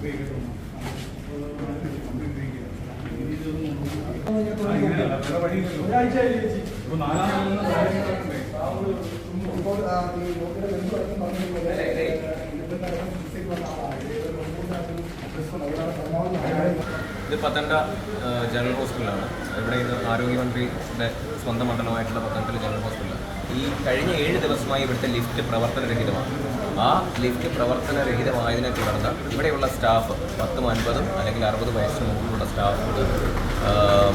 ഇത് പത്തനംതിട്ട ജനറൽ ഹോസ്പിറ്റലാണ്. ഇവിടെ ഇത് ആരോഗ്യമന്ത്രിയുടെ സ്വന്തം മണ്ഡലമായിട്ടുള്ള പത്തനംതിട്ട ജനറൽ ഹോസ്പിറ്റലാണ്. ഈ കഴിഞ്ഞ 7 ദിവസമായി ഇവിടുത്തെ ലിഫ്റ്റ് പ്രവർത്തനരഹിതമാണ്. ആ ലിഫ്റ്റ് പ്രവർത്തനരഹിതമായതിനെ തുടർന്ന് ഇവിടെയുള്ള സ്റ്റാഫ് 10-50 അല്ലെങ്കിൽ 60 വയസ്സിന് മുകളിലുള്ള സ്റ്റാഫുകൾ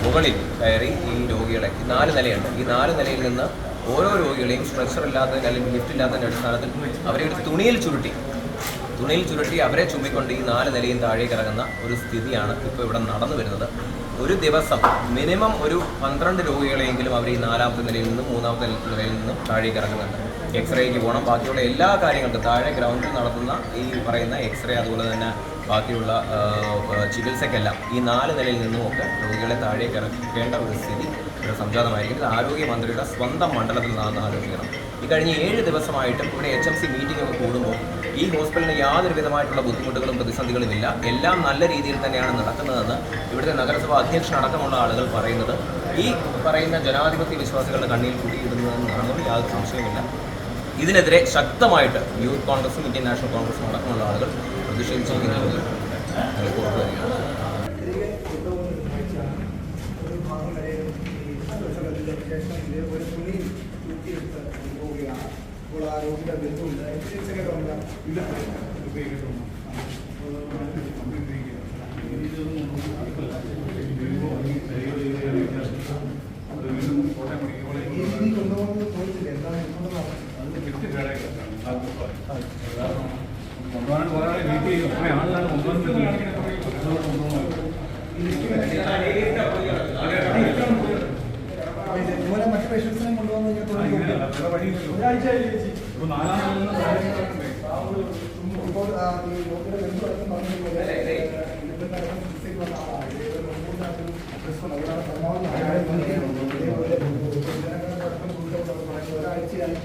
മുകളിൽ കയറി ഈ രോഗികളെ 4 നിലയുണ്ട്. ഈ 4 നിലയിൽ നിന്ന് ഓരോ രോഗികളെയും സ്ട്രെച്ചർ ഇല്ലാത്തതിൻ്റെ അല്ലെങ്കിൽ ലിഫ്റ്റ് ഇല്ലാത്തതിൻ്റെ അടിസ്ഥാനത്തിൽ അവരെ ഒരു തുണിയിൽ ചുരുട്ടി അവരെ ചുമ്മിക്കൊണ്ട് ഈ 4 നിലയും താഴേക്ക് ഇറങ്ങുന്ന ഒരു സ്ഥിതിയാണ് ഇപ്പോൾ ഇവിടെ നടന്നു വരുന്നത്. ഒരു ദിവസം മിനിമം ഒരു 12 രോഗികളെയെങ്കിലും അവർ ഈ 4ാമത്തെ നിലയിൽ നിന്നും 3ാമത്തെ നിലയിൽ നിന്നും താഴേക്ക് ഇറങ്ങുന്നുണ്ട്. എക്സ്റേക്ക് പോകണം, ബാക്കിയുള്ള എല്ലാ കാര്യങ്ങൾക്കും താഴെ ഗ്രൗണ്ടിൽ നടത്തുന്ന ഈ പറയുന്ന എക്സ്റേ, അതുപോലെ തന്നെ ബാക്കിയുള്ള ചികിത്സയ്ക്കെല്ലാം ഈ 4 നിലയിൽ നിന്നുമൊക്കെ രോഗികളെ താഴേക്ക് ഇറക്കേണ്ട ഒരു സ്ഥിതി ഇവിടെ സംജാതമായിരിക്കും. ഇത് ആരോഗ്യമന്ത്രിയുടെ സ്വന്തം മണ്ഡലത്തിൽ നിന്നാണെന്ന് ആലോചിക്കണം. ഈ കഴിഞ്ഞ 7 ദിവസമായിട്ടും ഇവിടെ HMC മീറ്റിംഗ് ഒക്കെ കൂടുമ്പോൾ ഈ ഹോസ്പിറ്റലിന് യാതൊരു വിധമായിട്ടുള്ള ബുദ്ധിമുട്ടുകളും പ്രതിസന്ധികളും ഇല്ല. എല്ലാം നല്ല രീതിയിൽ തന്നെയാണ് നടക്കുന്നതെന്ന് ഇവിടുത്തെ നഗരസഭാ അധ്യക്ഷനടക്കമുള്ള ആളുകൾ പറയുന്നത് ഈ പറയുന്ന ജനാധിപത്യ വിശ്വാസികളുടെ കണ്ണിൽ കുടിയിടുന്നതെന്നാണെന്നും യാതൊരു സംശയമില്ല. ഇതിനെതിരെ ശക്തമായിട്ട് യൂത്ത് കോൺഗ്രസും ഇന്ത്യൻ നാഷണൽ കോൺഗ്രസും അടക്കമുള്ള ആളുകൾ പ്രതിഷേധിച്ചിരിക്കുന്നത് പുറത്തു വരികയാണ്. മറ്റു പേഷ്യൻസിനെ കൊണ്ടുവന്ന് ഇപ്പോൾ ഈ രോഗിയുടെ ബന്ധുവടക്കം ഒരാഴ്ചയായി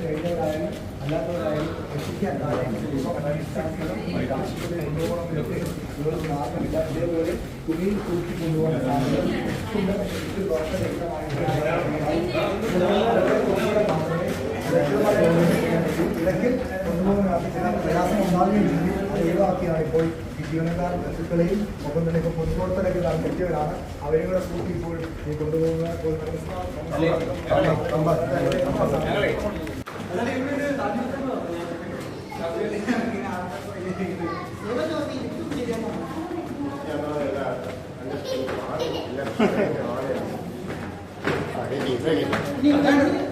കഴിഞ്ഞവരായാലും അല്ലാത്തവരായാലും രക്ഷിക്കാൻ മാർഗമില്ല. ഇതേപോലെ തുണിയിൽ കൂട്ടി കൊണ്ടുപോകാൻ ഇടയ്ക്ക് കൊണ്ടുപോകാൻ പ്രയാസം ഉണ്ടാകുകയും അത് ഒഴിവാക്കിയാണ് ഇപ്പോൾ ഈ ജീവനക്കാർ ബന്ധുക്കളെയും ഒപ്പം തന്നെ ഇപ്പോൾ പൊതുപ്രവർത്തകരെല്ലാം പറ്റിയവരാണ്. അവരെ കൂടെ കൂട്ടി ഇപ്പോൾ ഈ കൊണ്ടുപോകുന്ന Ini